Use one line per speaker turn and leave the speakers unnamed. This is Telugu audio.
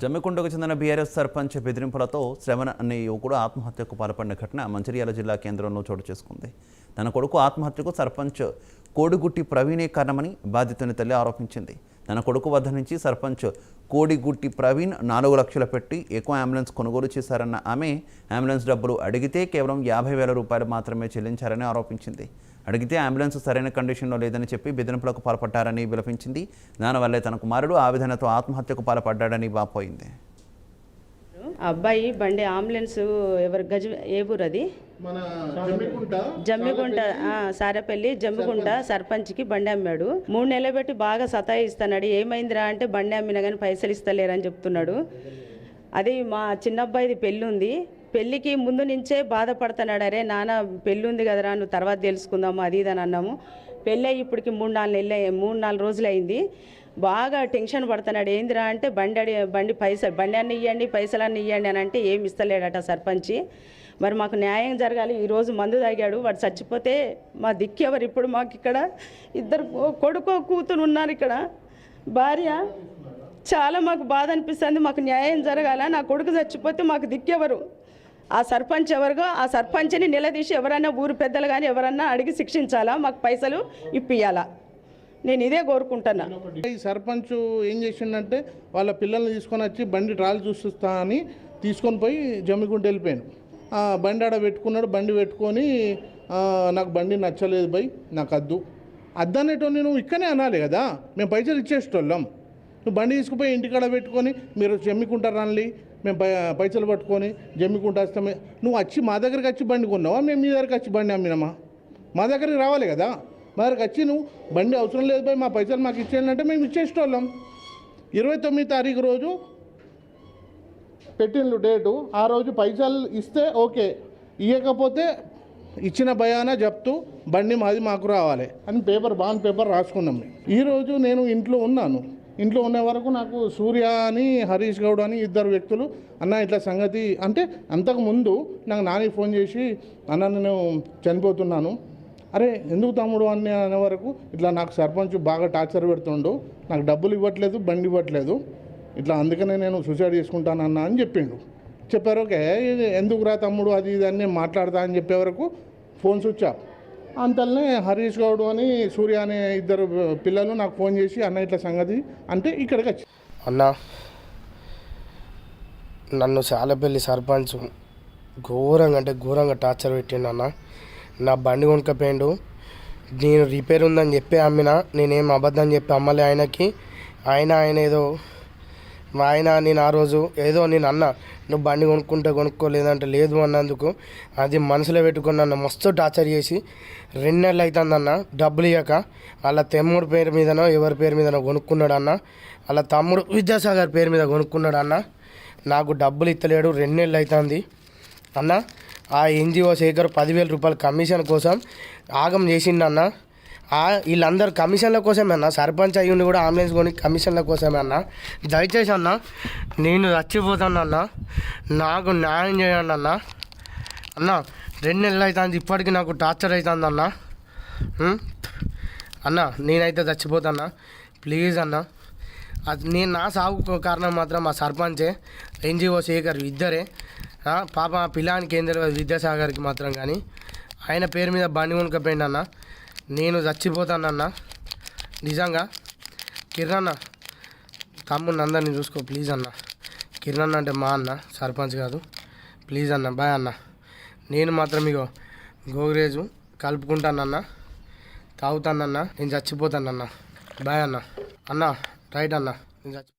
జమ్మికుంటకు చెందిన బీఆర్ఎస్ సర్పంచ్ బెదిరింపులతో శ్రవణ్ అనే యువకుడు ఆత్మహత్యకు పాల్పడిన ఘటన మంచిర్యాల జిల్లా కేంద్రంలో చోటు చేసుకుంది. తన కొడుకు ఆత్మహత్యకు సర్పంచ్ కోడిగుట్టి ప్రవీణే కారణమని బాధితుని తల్లి ఆరోపించింది. తన కొడుకు వద్ద నుంచి సర్పంచ్ కోడిగుట్టి ప్రవీణ్ 4 లక్షలు పెట్టి ఎక్కువ అంబులెన్స్ కొనుగోలు చేశారన్న ఆమె అంబులెన్స్ డబ్బులు అడిగితే కేవలం 50,000 రూపాయలు మాత్రమే చెల్లించారని ఆరోపించింది. అడిగితే అంబులెన్స్ సరైన కండిషన్లో లేదని చెప్పి బెదిరింపులకు పాల్పడ్డారని విలపించింది. దానివల్లే తన కుమారుడు ఆవేదనతో ఆత్మహత్యకు పాల్పడ్డాడని వాపోయింది.
అబ్బాయి బండి అంబులెన్స్ ఎవరు ఏ ఊరు అది జమ్మికుంట సారేపల్లి జమ్మికుంట సర్పంచ్కి బండి అమ్మాడు. 3 నెలలు పెట్టి బాగా సతాయిస్తున్నాడు. ఏమైందిరా అంటే బండి అమ్మినా కానీ పైసలు ఇస్తలేరని చెప్తున్నాడు. అది మా చిన్నబ్బాయిది పెళ్ళి ఉంది. పెళ్ళికి ముందు నుంచే బాధపడుతున్నాడు. అరే నాన్న పెళ్ళి ఉంది కదరా, నువ్వు తర్వాత తెలుసుకుందాము అది ఇది అని అన్నాము. పెళ్ళి అయ్యి ఇప్పటికి 3-4 రోజులు అయింది. బాగా టెన్షన్ పడుతున్నాడు. ఏందిరా అంటే బండి అన్ని ఇవ్వండి, పైసలన్నీ ఇవ్వండి అని అంటే ఏమి ఇస్తలేడట సర్పంచి. మరి మాకు న్యాయం జరగాలి. ఈరోజు మందు తాగాడు, వాడు చచ్చిపోతే మా దిక్కెవరు? ఇప్పుడు మాకు ఇక్కడ 2 కొడుకు కూతురు ఉన్నారు, ఇక్కడ భార్య. చాలా మాకు బాధ అనిపిస్తుంది. మాకు న్యాయం జరగాల. నా కొడుకు చచ్చిపోతే మాకు దిక్కెవరు? ఆ సర్పంచ్ ఎవరిగో ఆ సర్పంచ్ని నిలదీసి ఎవరైనా ఊరు పెద్దలు కానీ ఎవరన్నా అడిగి శిక్షించాలా, మాకు పైసలు ఇప్పియాలా. నేను ఇదే కోరుకుంటున్నా.
ఈ సర్పంచ్ ఏం చేసిండంటే వాళ్ళ పిల్లల్ని తీసుకొని వచ్చి బండి ట్రాల్ చూస్తా అని తీసుకొని పోయి జమ్మికుంట వెళ్ళిపోయాను. బండి ఆడ పెట్టుకున్నాడు. బండి పెట్టుకొని నాకు బండి నచ్చలేదు బై, నాకు అద్దనేటోని నువ్వు ఇక్కడనే అనాలి కదా, మేము పైసలు ఇచ్చేసేటోళ్ళం. నువ్వు బండి తీసుకుపోయి ఇంటికాడ పెట్టుకొని మీరు జమ్మికుంట రాలి, మేము పైసలు పట్టుకొని జమ్మికుంట వస్తామే. నువ్వు వచ్చి మా దగ్గరికి వచ్చి బండి కొన్నావా, మేము మీ దగ్గరికి వచ్చి బండి అమ్మినామా? మా దగ్గరికి రావాలి కదా. మా దగ్గరికి వచ్చి నువ్వు బండి అవసరం లేదు బై, మా పైసలు మాకు ఇచ్చేయాలంటే మేము ఇచ్చేసేటోళ్ళం. 29 తారీఖు రోజు పెట్టిండ్రు డేటు. ఆ రోజు పైసలు ఇస్తే ఓకే, ఇవ్వకపోతే ఇచ్చిన భయాన చెప్తూ బండి మాది మాకు రావాలి అని బాండ్ పేపర్ రాసుకున్నాం. ఈరోజు నేను ఇంట్లో ఉన్నాను. ఇంట్లో ఉన్న వరకు నాకు సూర్య అని హరీష్ గౌడ్ అని 2 వ్యక్తులు అన్న ఇట్లా సంగతి అంటే, అంతకుముందు నాకు నాని ఫోన్ చేసి అన్న నేను చనిపోతున్నాను. అరే ఎందుకు తమ్ముడు అని అనే వరకు ఇట్లా నాకు సర్పంచ్ బాగా టార్చర్ పెడుతుండు, నాకు డబ్బులు ఇవ్వట్లేదు, బండి ఇవ్వట్లేదు, ఇట్లా అందుకనే నేను సూసైడ్ చేసుకుంటానన్నా అని చెప్పిండు. చెప్పారు ఓకే ఎందుకు రా తమ్ముడు అది ఇది అని మాట్లాడతా అని చెప్పే వరకు ఫోన్ స్విచ్ ఆఫ్. అంతలోనే హరీష్ గౌడ్ అని సూర్య అనే 2 పిల్లలు నాకు ఫోన్ చేసి అన్న ఇట్లా సంగతి అంటే ఇక్కడికి వచ్చి
అన్న నన్ను సాలపల్లి సర్పంచ్ ఘోరంగా టార్చర్ పెట్టిండు అన్న. నా బండి కొనుక్కపోయిండు. నేను రిపేర్ ఉందని చెప్పి అమ్మినా, నేనేం అబద్ధం చెప్పి అమ్మలే ఆయనకి. ఆయన ఏదో నేను ఆ రోజు ఏదో నేను అన్న నువ్వు బండి కొనుక్కోలేదంటే లేదు అన్నందుకు అది మనసులో పెట్టుకుని నన్ను మస్తు టార్చర్ చేసి 2 నెలలు అవుతుందన్న డబ్బులు ఇవ్వక. వాళ్ళ తమ్ముడు పేరు మీదనో ఎవరి పేరు మీదనో కొనుక్కున్నాడు అన్న. వాళ్ళ తమ్ముడు విద్యాసాగర్ పేరు మీద కొనుక్కున్నాడు అన్న. నాకు డబ్బులు ఇస్తలేడు, 2 నెలలు అవుతుంది అన్న. ఆ ఎన్జిఓ శేఖర్ 10,000 రూపాయల కమిషన్ కోసం ఆగం చేసిండన్న. వీళ్ళందరూ కమిషన్ల కోసమే అన్న. సర్పంచ్ అయ్యుండి కూడా అంబులెన్స్ కొని కమిషన్ల కోసమే అన్న. దయచేసి అన్న నేను చచ్చిపోతాను అన్న, నాకు న్యాయం చేయండి అన్న. 2 నెలలు అవుతుంది, ఇప్పటికీ నాకు టార్చర్ అవుతుంది అన్న. అన్న నేనైతే చచ్చిపోతాన్నా, ప్లీజ్ అన్న. నేను నా సాగుకు కారణం మాత్రం ఆ సర్పంచే, ఎన్జిఓ శేఖర్ 2 పాప పిల్లానికి ఏం తెలియదు విద్యాసాగర్కి మాత్రం. కానీ ఆయన పేరు మీద బండి కొనుక్కపోయిండు అన్న. నేను చచ్చిపోతానన్నా నిజంగా. కిరణ్ తమ్ముడిని అందరినీ చూసుకో ప్లీజ్ అన్న. కిరణ్ అంటే మా అన్న, సర్పంచ్ కాదు. ప్లీజ్ అన్న, బాయ్ అన్న. నేను మాత్రం ఇగో గోగ్రేజు కలుపుకుంటానన్నా, తాగుతానన్నా, నేను చచ్చిపోతానన్నా. బాయ్ అన్న. రైట్ అన్న, నేను